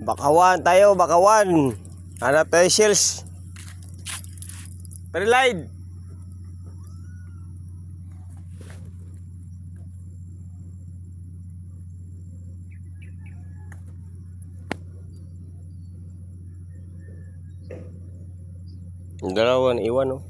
Bakawan tayo, bakawan. Hanap tayo shells. Perilide. Yung dalawa na iwan, oh.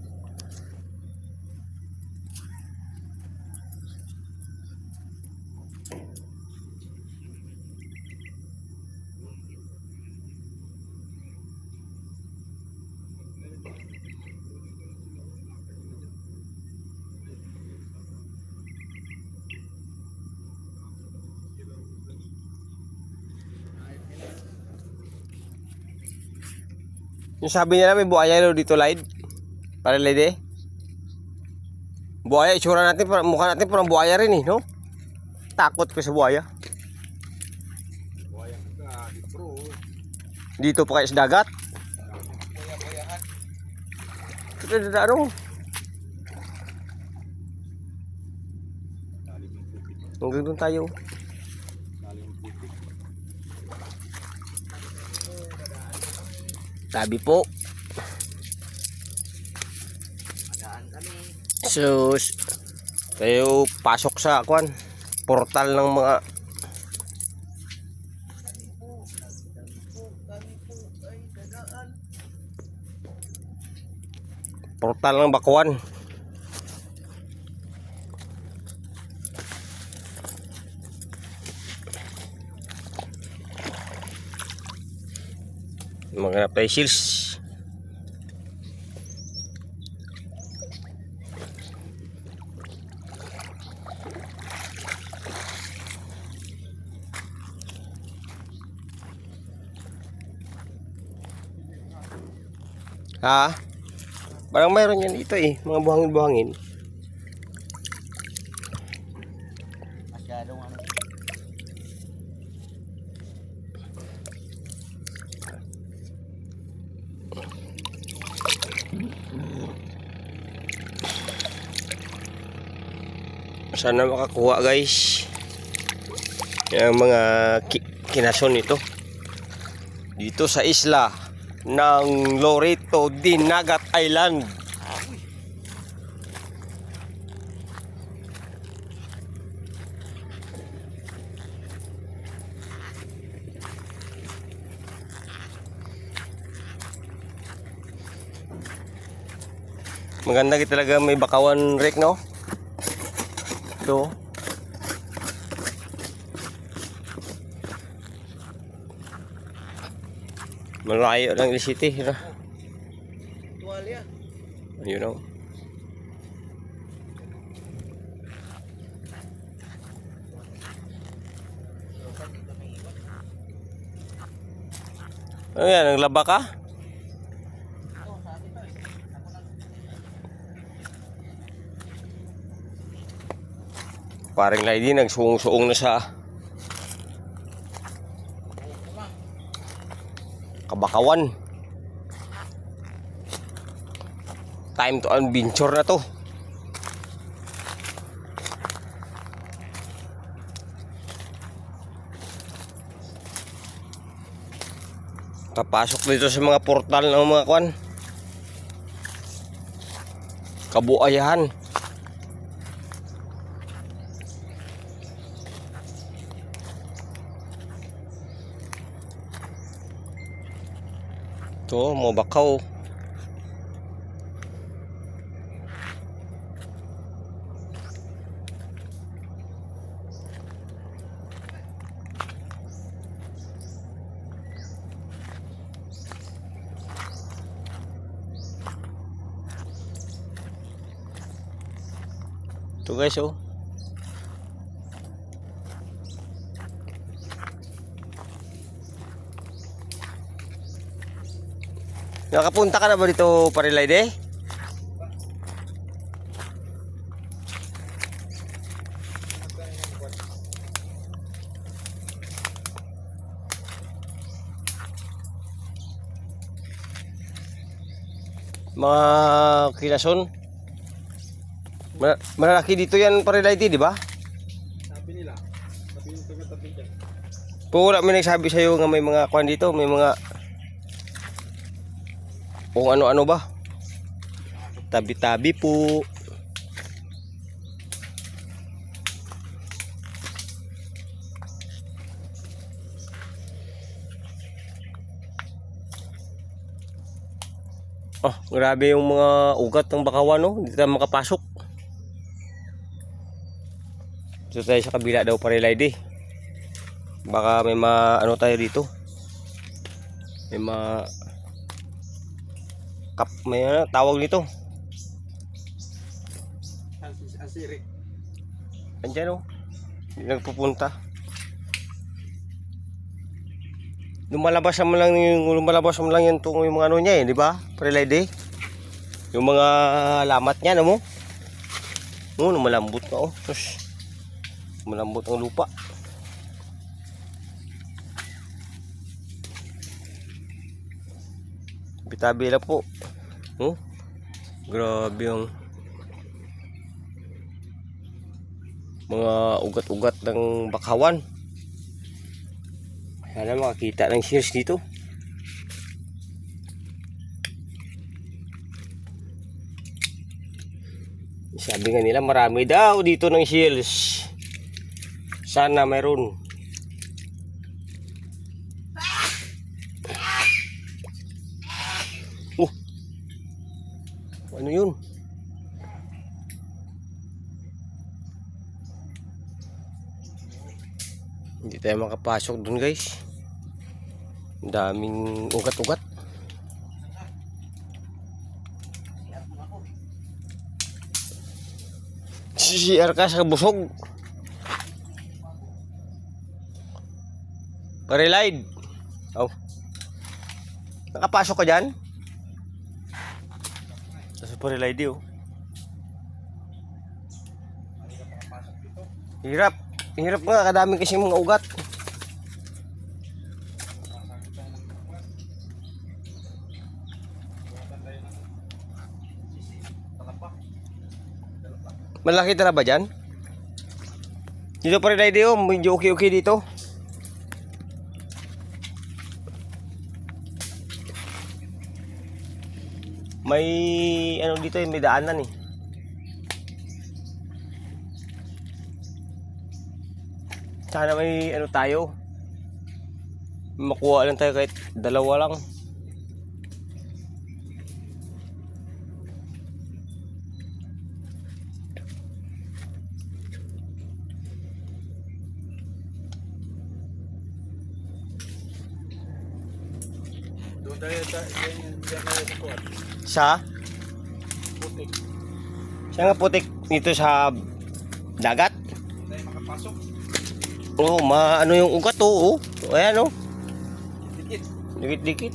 Yung sabi niya may buhaya dito, Lide. Para Lide. Buhaya, itsura natin, mukha natin parang buhaya rin eh, no? Takot ko sa buhaya. Buhaya ka, di bro. Dito pa kayo sa dagat. Buhaya-buhayahan. Ito, ano? Hanggang doon tayo. Sabi po. So, tayo pasok sa kwan, portal ng mga portal ng Bakuan. Maghanap tayo shields. Ha? Parang mayroon yan dito eh, mga buhangin-buhangin. Masyadong ano. Sana makakuha guys. Yung mga kinason ito dito sa isla ng Loreto Dinagat Island. Maganda talaga may Bakawan Rek, no? Ito. Malayo lang yung city, no? Tuwalya. You know. Ano yan, naglaba ka? Parang lady nagsuong-suong na sa Kabakawan. Time to adventure na to. Tapasok dito sa mga portal ng mga kwan, kabuayahan. Ito, mga bakaw. Ito guys, oh. Nakapunta ka na ba dito, Parilide? Mga kilason. Malaki dito yan, Parilide, di ba? Sabi nila, sabi yung taga-tabi dyan. Pura may nagsabi sa'yo nga may mga kwan dito, may mga kung ano-ano ba. Tabi-tabi po. Oh, grabe yung mga ugat ng bakawan, no? Hindi tayo makapasok. Dito tayo sa kabila daw para Lady. Baka may ano tayo dito. May may ano, tawag nito. Asiri. Andiyan, oh. Hindi nagpupunta. Lumalabas mo lang yan tong yung mga ano niya, di ba? Pre-lady. Yung mga lamat niya, no mo? Malambot na, oh. Sus. Malambot ang lupa. Tabi lang po. Grabe yung mga ugat-ugat ng bakawan. Sana makakita ng shears dito. Sabi nga nila marami daw dito ng shears. Sana meron. Ano yun? Hindi tayo makapasok dun, guys. Ang daming ugat-ugat. CCR ka sa busog. Parelide. Oh. Nakapasok ka dyan? Sa Parelide, oh. Hirap. Hirap nga, kadami kasi mga ugat. Malaki tala ba dyan? Dito pa rin tayo, medyo okay dito. May ano dito, may daanan eh. Sana may ano tayo. Makuha lang tayo kahit dalawa lang. Doon tayo sa kuwan. Sa? Putik. Siya nga putik dito sa dagat. Doon tayo makapasok. Oh, ano yung ugat oh. Ayan oh. Dikit. Dikit-dikit.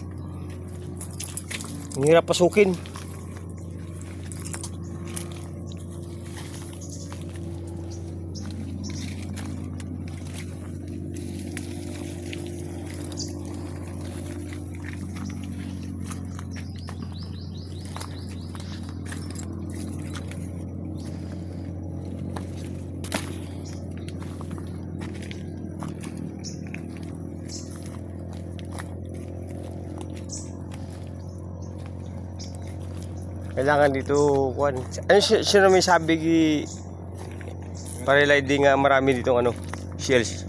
Ang hirap pasukin. Kailangan dito kuan. Ano sino may sabi Parelide nga marami dito ano shells.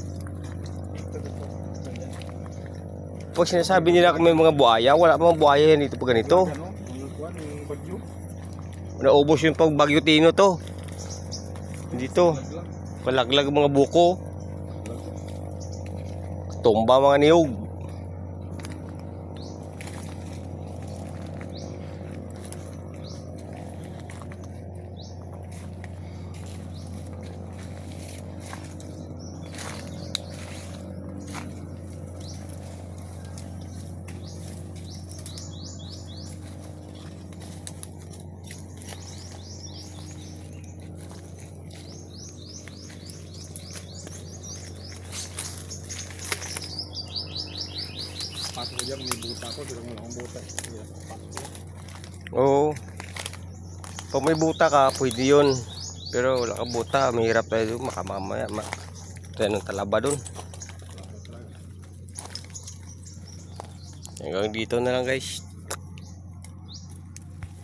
Pag sinasabi nila kung may mga buhaya, wala pa mga buhaya yan dito pag ganito. Naubos yung pag Bagyo Tino to. Dito. Palaglag mga buko. Tumba mga niyog. Pasok diyan may buta ko, dirang wala akong buta. Oo. Pag may buta ka, pwede yun. Pero wala ka buta, mahirap tayo doon, makamamaya. Tayo ng talaba doon. Hanggang dito na lang guys.